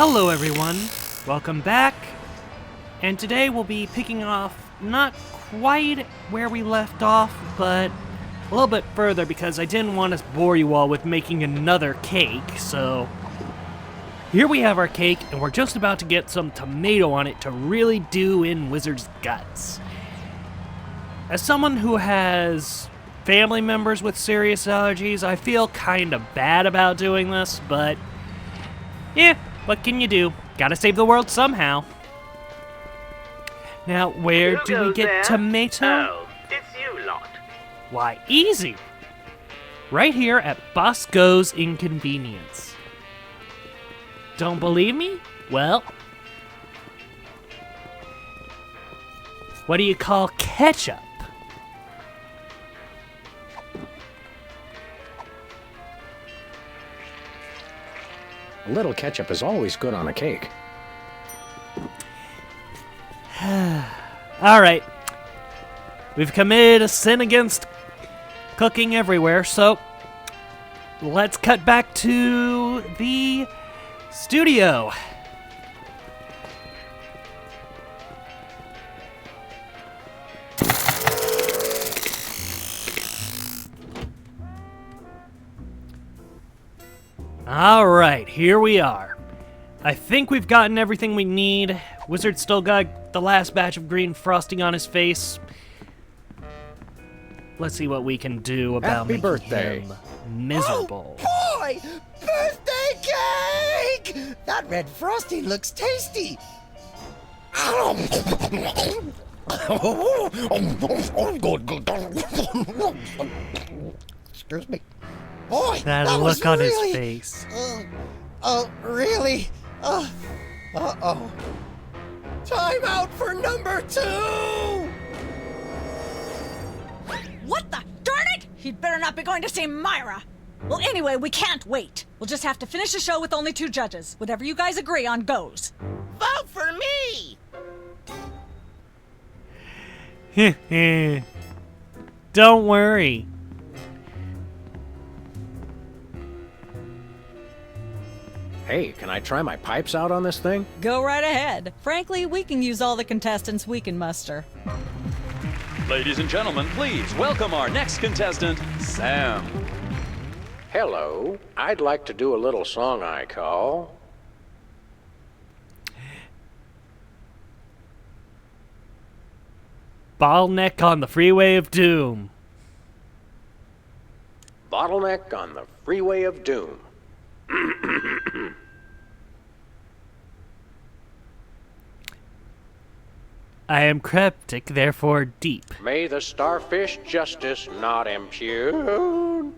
Hello everyone, welcome back, and today we'll be picking off not quite where we left off, but a little bit further because I didn't want to bore you all with making another cake, so here we have our cake, and we're just about to get some tomato on it to really do in Wizard's guts. As someone who has family members with serious allergies, I feel kind of bad about doing this, but yeah, what can you do? Gotta save the world somehow. Now, where do we get tomato? Oh, it's you lot. Why, easy. Right here at Bosco's Inconvenience. Don't believe me? Well, what do you call ketchup? A little ketchup is always good on a cake. Alright. We've committed a sin against cooking everywhere, so let's cut back to the studio. Alright, here we are. I think we've gotten everything we need. Wizard still got the last batch of green frosting on his face. Let's see what we can do about Happy making birthday. him miserable. Oh boy! Birthday cake! That red frosting looks tasty. Excuse me. Boy, That was look on his really- face. Really? Uh-oh. Time out for number 2! What the? Darn it! He'd better not be going to see Myra. Well, anyway, we can't wait. We'll just have to finish the show with only 2 judges. Whatever you guys agree on goes. Vote for me! Don't worry. Hey, can I try my pipes out on this thing? Go right ahead. Frankly, we can use all the contestants we can muster. Ladies and gentlemen, please welcome our next contestant, Sam. Hello, I'd like to do a little song I call... Bottleneck on the Freeway of Doom. Bottleneck on the Freeway of Doom. I am cryptic, therefore deep. May the starfish justice not impugn.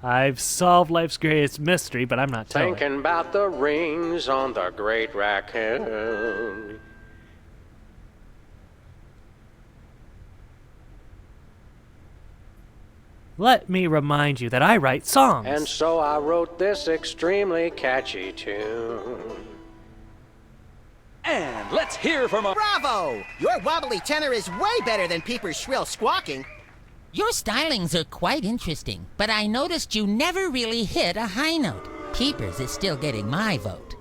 I've solved life's greatest mystery, but I'm not telling. Thinking about the rings on the great raccoon. Let me remind you that I write songs. And so I wrote this extremely catchy tune. And let's hear from our... Bravo! Your wobbly tenor is way better than Peeper's shrill squawking. Your stylings are quite interesting, but I noticed you never really hit a high note. Peepers is still getting my vote.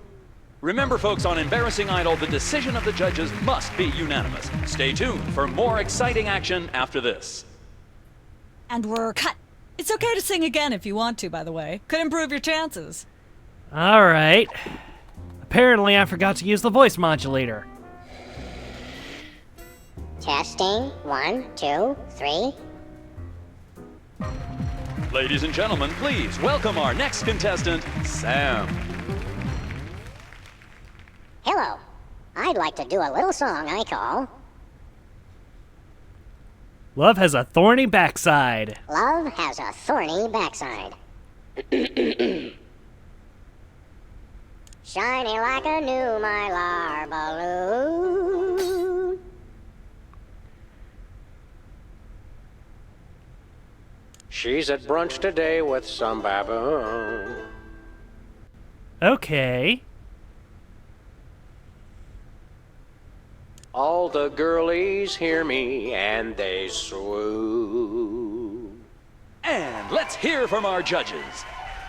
Remember, folks, on Embarrassing Idol, the decision of the judges must be unanimous. Stay tuned for more exciting action after this. And we're cut. It's okay to sing again if you want to, by the way. Could improve your chances. Alright. Apparently I forgot to use the voice modulator. Testing, 1, 2, 3. Ladies and gentlemen, please welcome our next contestant, Sam. Hello. I'd like to do a little song I call Love has a thorny backside. Love Has a Thorny Backside. Shiny like a new Mylar balloon. She's at brunch today with some baboon. Okay. All the girlies hear me and they swoon. And let's hear from our judges.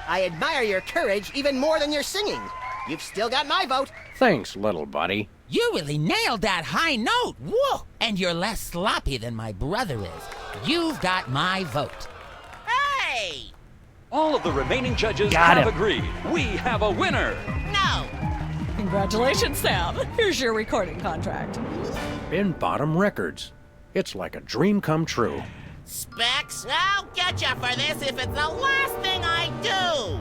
I admire your courage even more than your singing. You've still got my vote. Thanks, little buddy. You really nailed that high note. Whoa! And you're less sloppy than my brother is. You've got my vote. Hey! All of the remaining judges Got have him. agreed. We have a winner. No! Congratulations, Sam. Here's your recording contract. Bin Bottom Records. It's like a dream come true. Specs, I'll get you for this if it's the last thing I do.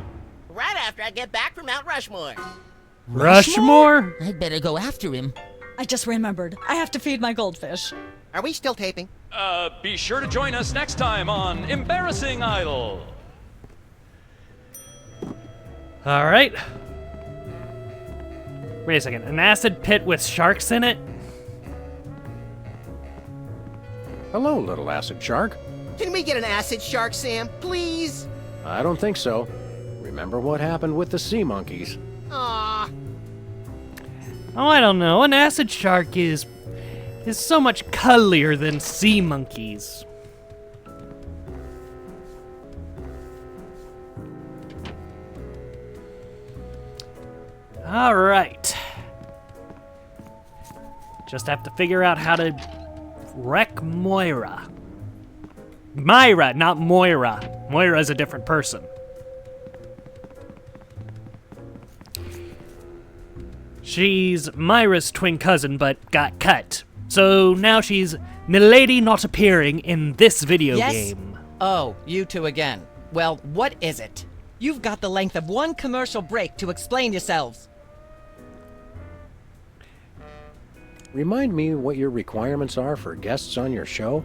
Right after I get back from Mount Rushmore. Rushmore? I'd better go after him. I just remembered. I have to feed my goldfish. Are we still taping? Be sure to join us next time on Embarrassing Idol. All right. Wait a second. An acid pit with sharks in it? Hello, little acid shark. Can we get an acid shark, Sam? Please? I don't think so. Remember what happened with the sea monkeys? Aw. Oh, I don't know. An acid shark is so much cuddlier than sea monkeys. All right. Just have to figure out how to wreck Moira. Myra, not Moira. Moira's a different person. She's Myra's twin cousin, but got cut. So now she's Milady not appearing in this video game. Oh, you two again. Well, what is it? You've got the length of one commercial break to explain yourselves. Remind me what your requirements are for guests on your show?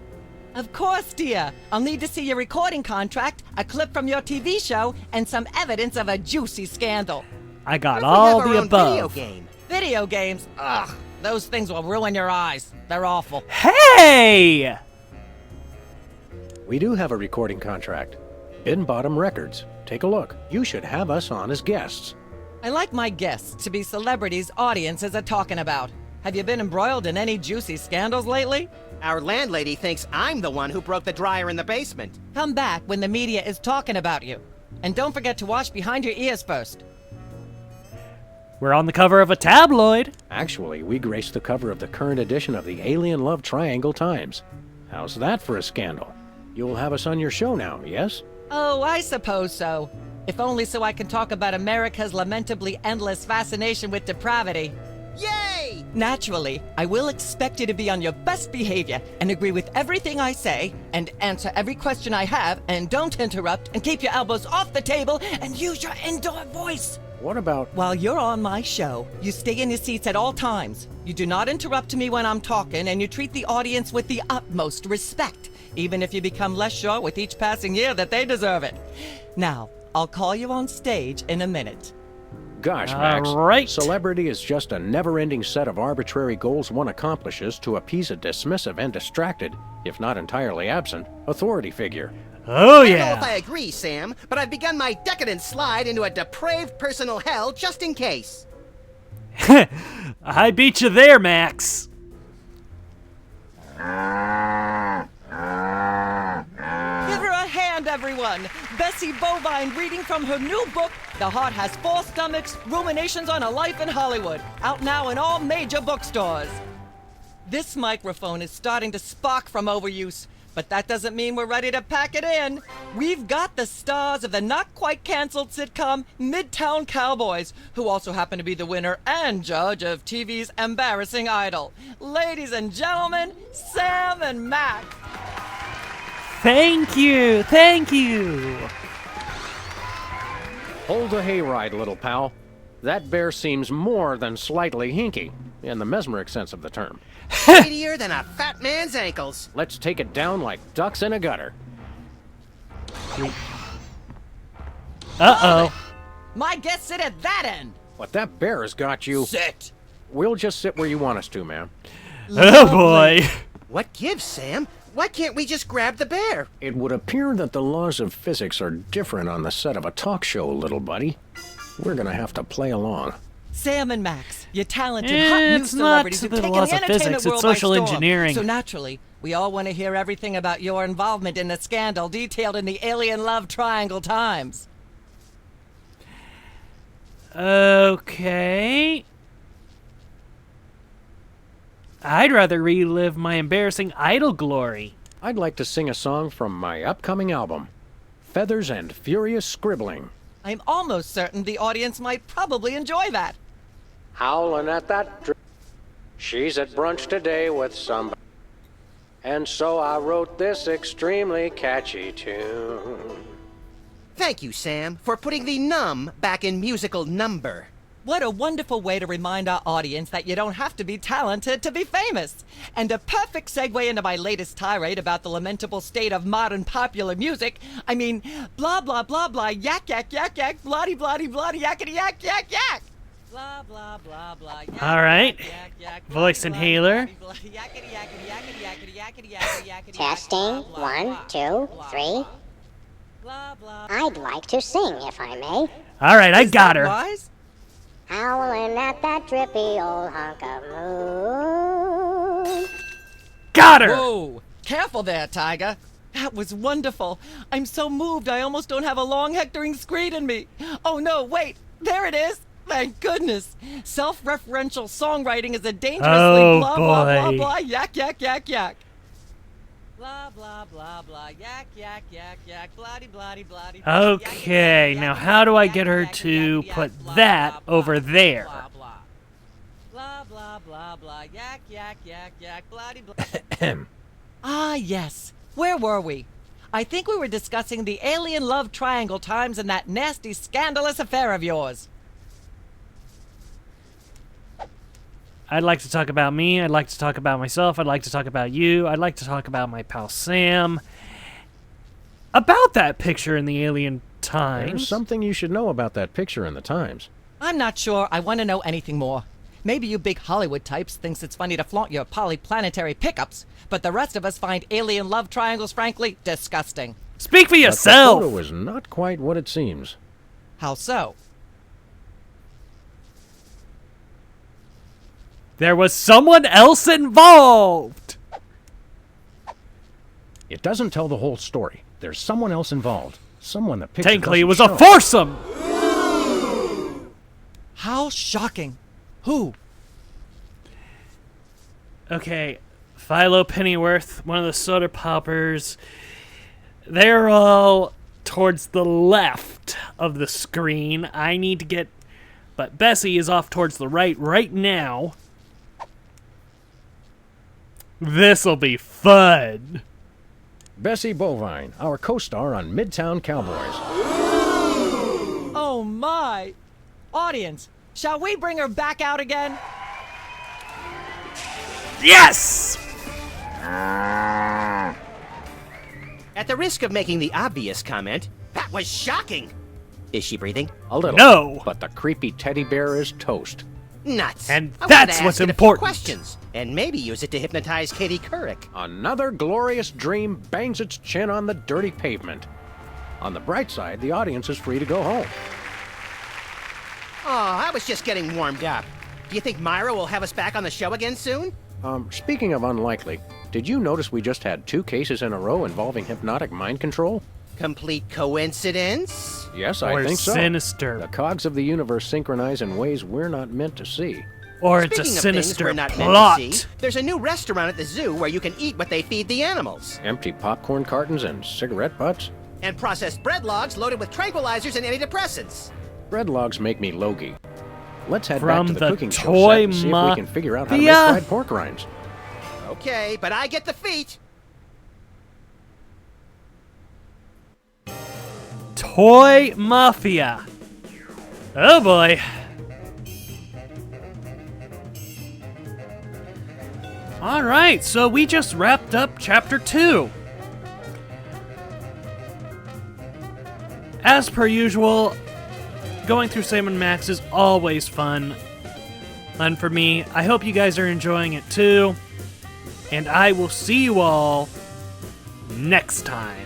Of course, dear. I'll need to see your recording contract, a clip from your TV show, and some evidence of a juicy scandal. I got What if we all have our the own above. Video game? Video games? Ugh, those things will ruin your eyes. They're awful. Hey! We do have a recording contract. Bin Bottom Records. Take a look. You should have us on as guests. I like my guests to be celebrities audiences are talking about. Have you been embroiled in any juicy scandals lately? Our landlady thinks I'm the one who broke the dryer in the basement. Come back when the media is talking about you. And don't forget to wash behind your ears first. We're on the cover of a tabloid. Actually, we graced the cover of the current edition of the Alien Love Triangle Times. How's that for a scandal? You'll have us on your show now, yes? Oh, I suppose so. If only so I can talk about America's lamentably endless fascination with depravity. Yay! Naturally, I will expect you to be on your best behavior and agree with everything I say and answer every question I have and don't interrupt and keep your elbows off the table and use your indoor voice. What about... While you're on my show, you stay in your seats at all times. You do not interrupt me when I'm talking and you treat the audience with the utmost respect, even if you become less sure with each passing year that they deserve it. Now, I'll call you on stage in a minute. Gosh, Max, right. celebrity is just a never-ending set of arbitrary goals one accomplishes to appease a dismissive and distracted, if not entirely absent, authority figure. Oh, I don't know if I yeah. agree, Sam, but I've begun my decadent slide into a depraved personal hell just in case. I beat you there, Max. Give her a hand, everyone! Bessie Bovine reading from her new book, The Heart Has Four Stomachs, Ruminations on a Life in Hollywood, out now in all major bookstores. This microphone is starting to spark from overuse, but that doesn't mean we're ready to pack it in. We've got the stars of the not-quite-canceled sitcom Midtown Cowboys, who also happen to be the winner and judge of TV's Embarrassing Idol. Ladies and gentlemen, Sam and Max. Thank you. Thank you. Hold the hayride, little pal. That bear seems more than slightly hinky, in the mesmeric sense of the term. Shadier than a fat man's ankles. Let's take it down like ducks in a gutter. Uh-oh. My guests sit at that end. But that bear has got you. Sit. We'll just sit where you want us to, ma'am. Oh, boy. What gives, Sam? Why can't we just grab the bear? It would appear that the laws of physics are different on the set of a talk show, little buddy. We're gonna have to play along. Sam and Max, you talented hot new It's not celebrities the who've taken laws the of entertainment physics, it's world social by storm. engineering. So naturally, we all want to hear everything about your involvement in the scandal detailed in the Alien Love Triangle Times. Okay. I'd rather relive my embarrassing idol glory. I'd like to sing a song from my upcoming album, Feathers and Furious Scribbling. I'm almost certain the audience might probably enjoy that. Howling at that she's at brunch today with somebody. And so I wrote this extremely catchy tune. Thank you, Sam, for putting the num back in musical number. What a wonderful way to remind our audience that you don't have to be talented to be famous. And a perfect segue into my latest tirade about the lamentable state of modern popular music. I mean, blah, blah, blah, blah, yak, yak, yak, yak, bloody, bloody, bloody, yakety, yak, yak, yak. Blah, blah, blah, blah, yak, All right. yak, yak, yak, Voice bloody, inhaler. bloody, bloody, yakety, yakety, yakety, yakety, yakety, yakety, yakety, Testing, blah, blah, 1, 2, 3. blah, blah. I'd like to sing, if I may. All right, I Is got that her. wise? Howling at that drippy old hunk of moon. Got her. Whoa! Careful there, Tiger. That was wonderful. I'm so moved I almost don't have a long hectoring screed in me. Oh no, wait. There it is. Thank goodness. Self-referential songwriting is a dangerously Oh, blah, blah, blah, boy. blah, yak, yak, yak, yak. Blah, blah, blah, blah, yak, yak, yak, yak, bloody, bloody, bloody. Okay, now how do I get her to put that over there? Blah, blah. Blah, blah, blah, blah, yak, yak, yak, yak, bloody, blah. Ah, yes. Where were we? I think we were discussing the Alien Love Triangle Times and that nasty, scandalous affair of yours. I'd like to talk about me. I'd like to talk about myself. I'd like to talk about you. I'd like to talk about my pal Sam. About that picture in the Alien There's Times. something you should know about that picture in the Times. I'm not sure I want to know anything more. Maybe you big Hollywood types thinks it's funny to flaunt your polyplanetary pickups, but the rest of us find alien love triangles frankly disgusting. Speak for But yourself. the photo is not quite what it seems. How so? There was someone else involved. It doesn't tell the whole story. There's someone else involved. Someone the picture Technically, it was doesn't a show. foursome. How shocking. Who? Okay, Philo Pennyworth, one of the soda poppers. They're all towards the left of the screen. I need to get... But Bessie is off towards the right now. This'll be fun. Bessie Bovine, our co-star on Midtown Cowboys. Oh my! Audience, shall we bring her back out again? Yes! At the risk of making the obvious comment, that was shocking. Is she breathing? A little. No. But the creepy teddy bear is toast. Nuts. And I wanted that's to what's ask it a few important. questions, and maybe use it to hypnotize Katie Couric. Another glorious dream bangs its chin on the dirty pavement. On the bright side, the audience is free to go home. Oh, I was just getting warmed up. Do you think Myra will have us back on the show again soon? Speaking of unlikely, did you notice we just had 2 cases in a row involving hypnotic mind control? Complete coincidence? Yes, Or I think so. sinister. The cogs of the universe synchronize in ways we're not meant to see. Or it's a Speaking of things sinister we're not plot. meant to see, there's a new restaurant at the zoo where you can eat what they feed the animals. Empty popcorn cartons and cigarette butts? And processed bread logs loaded with tranquilizers and antidepressants. Bread logs make me logy. Let's head From back to the the cooking show toy set and see if we can figure out how to make mafia. fried pork rinds. Okay, but I get the feet. Toy Mafia. Oh boy. Alright, so we just wrapped up Chapter 2. As per usual, going through Sam and Max is always fun. Fun for me. I hope you guys are enjoying it too. And I will see you all next time.